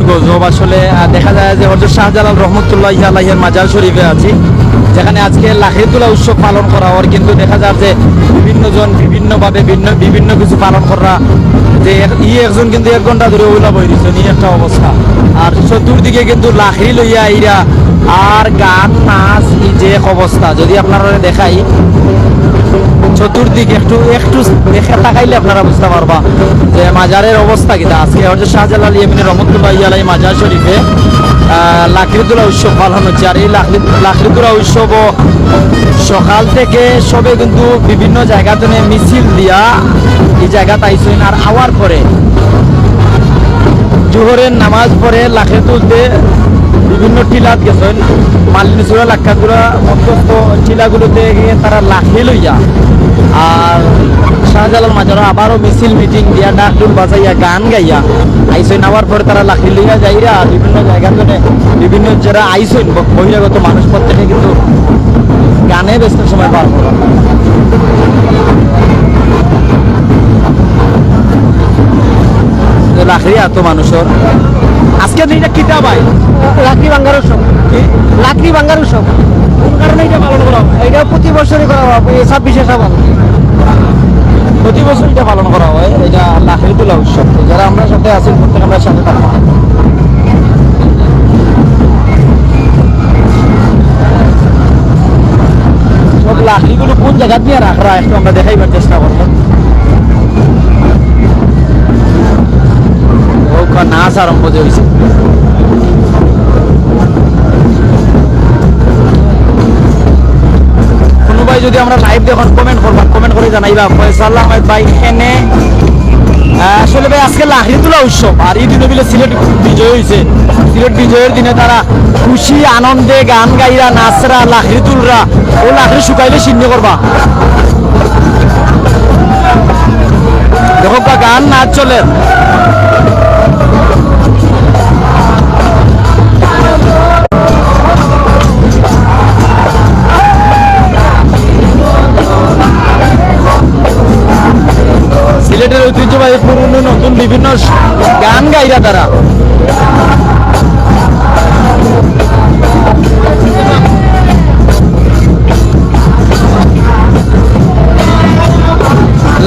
গজব আসলে দেখা যায় যে হযরত শাহজালাল রহমতুল্লাহি আলাইহির মাজার শরীফে আছি, যেখানে আজকে লাখি তোলা উৎসব পালন করা হয়। কিন্তু দেখা যায় যে বিভিন্ন জন বিভিন্নভাবে বিভিন্ন কিছু পালন করা, যে একজন কিন্তু 1 ঘন্টা ধরে ওইলা বই দিচ্ছে এই একটা অবস্থা। আর চতুর্দিকে কিন্তু লাখি লইয়া ইরা আর গান নাচ, এই যে এক অবস্থা যদি আপনারা দেখাই চতুর্দিকে একটু দেখে তাকাইলে আপনারা বুঝতে পারবা যে মাজারের অবস্থা কিটা। আজকে হযরত শাহজালাল ইয়ামিনী রহমতুল্লাহি আলাইহি মাজার শরীফে লাকড়িতোলা উৎসব পালন হচ্ছে। আর এই লাকড়িতোলা উৎসব সকাল থেকে সবে কিন্তু বিভিন্ন জায়গাতে মিছিল দিয়া এই জায়গাতে আইসেন। আর আওয়ার পরে জোহরের নামাজ পড়ে লাখে তুলতে বিভিন্ন টিলাত গেছেন, মালিনীচূড়া লাক্ষাচূড়া মধ্যস্থ টিলাগুলোতে গিয়ে তারা লাখি লইয়া আর শাহজালাল মাজারও আবারও মিছিল মিটিং দিয়া ডাক ডুল বাজাইয়া গান গাইয়া আইসেন। আবার পরে তারা লাখি লইয়া যাইরা আর বিভিন্ন জায়গাতে বিভিন্ন যারা আইসেন বহিরাগত মানুষ প্রত্যেকে কিন্তু গানে ব্যস্ত সময় পার করা। লাখরি এত মানুষের আজকে এইটা কিতা ভাই লাকড়ি ভাঙ্গার উৎসব। লাকড়ি ভাঙ্গার উৎসব কোন কারণে এটা পালন করা হয়? এটা প্রতি বছরই করা হয় 26শে শ্রাবণ। প্রতি বছর এটা পালন করা হয়, এটা লাখড়ি তোলা উৎসব। যারা আমরা সাথে আছি প্রত্যেক আমরা সাথে থাকবো। সব লাখড়িগুলো কোন জায়গা দিয়ে রাখা একটু আমরা দেখাইবার চেষ্টা করবো। নাচ আরম্ভ হয়েছে। কোনো ভাই যদি আমরা লাইভ দেখুন কমেন্ট করবেন, কমেন্ট করে জানাইবা ফয়সাল আহমেদ ভাই এখানে আসলে ভাই আজকে লাকড়ি তোলা উৎসব। আর এই দিনে বিলে সিলেট বিজয় হয়েছে। সিলেট বিজয়ের দিনে তারা খুশি আনন্দে গান গাইরা নাচরা লাকড়ি তুলরা ও লাকড়ি শুকাইলে চিহ্ন করবা। দেখো গান নাচ চলে। সিলেটের ঐতিহ্যবাহী পুরনো নতুন বিভিন্ন গান গাইরা তারা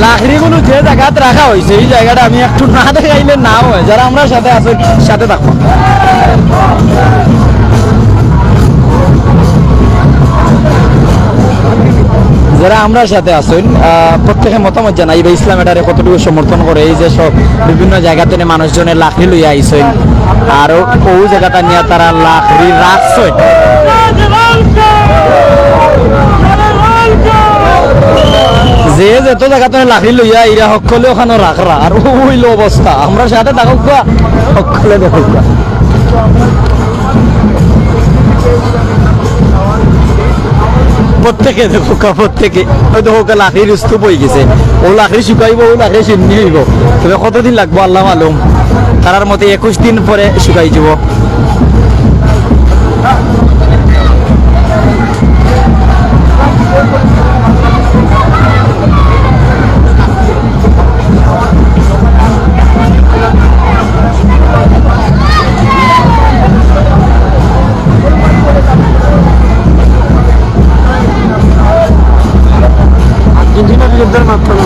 লাকড়িগুলো যে জায়গাতে রাখা হয়েছে এই জায়গাটা আমি একটু না দেখাইলে না হয়। যারা আমরা সাথে আছে সাথে থাকবো। যারা আমরা সাথে আছেন প্রত্যেকে মতামত জানাই বা ইসলাম এটারে কতটুকু সমর্থন করে। এই যে সব বিভিন্ন জায়গাতে মানুষজনের লাকড়ি লইয়া আইসেন আর ওই জায়গাটা নিয়ে তারা লাকড়ি রাখছেন। যে যেত জায়গাতে লাকড়ি লইয়া ইরা সকলে ওখানে রাখরা আর ওইল অবস্থা। আমরা সাথে থাকুক সকলে দেখুক। প্রত্যেকে দেখুক, প্রত্যেকে হয়তো হোক লাকড়ির স্তূপ হয়ে গেছে। ও লাকড়ি শুকাইব, ও লাকড়ি চিনি হইব। তবে কতদিন লাগবো আল্লাহ মালুম। তার মতে 21 দিন পরে শুকাই যাব। যুদ্ধের মাধ্যমে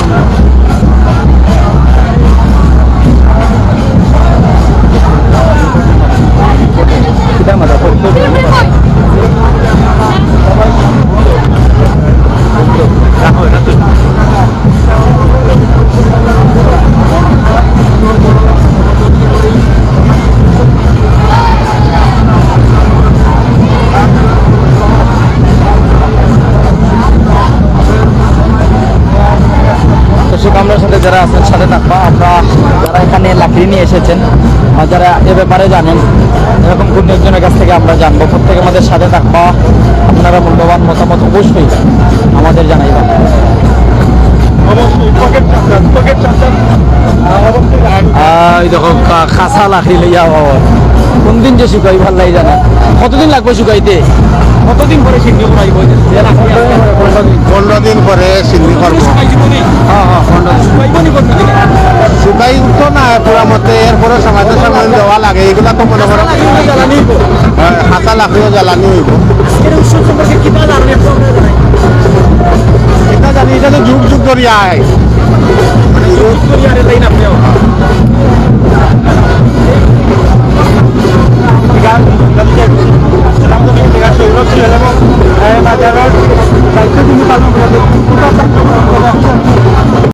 আপনার সাথে যারা আছেন সাথে থাকবা। আমরা যারা এখানে লাকড়ি নিয়ে এসেছেন যারা এ ব্যাপারে জানেন এরকম কোন একজনের কাছ থেকে আমরা জানবো। প্রত্যেকে আমাদের সাথে থাকবা। আপনারা মূল্যবান মতামত অবশ্যই আমাদের জানাইবা। দেখো খাসা লাকড়ি লইয়া কোন দিন যে শুকাই ভাল লাগে জানা কতদিন লাগবে শুকাইতে কতদিন পরে সিদ্ধি করাইব যে লাখি আজকে 15 দিন পরে সিদ্ধি করবো শুকাই জীবনে হ্যাঁ হ্যাঁ 15 দিন শুকাইব নি কত দিনে শুকাই তো না পুরা মতে এরপরে সমাজে সমাজ দেওয়া লাগে এগুলা তো মনে করো জ্বালানি হইব হাতা লাখিও জ্বালানি হইব আজকের উৎসব সম্পর্কে কিতা জানেন একটু আমরা জানাই এটা জানি এটা তো যুগ যুগ ধরে আয়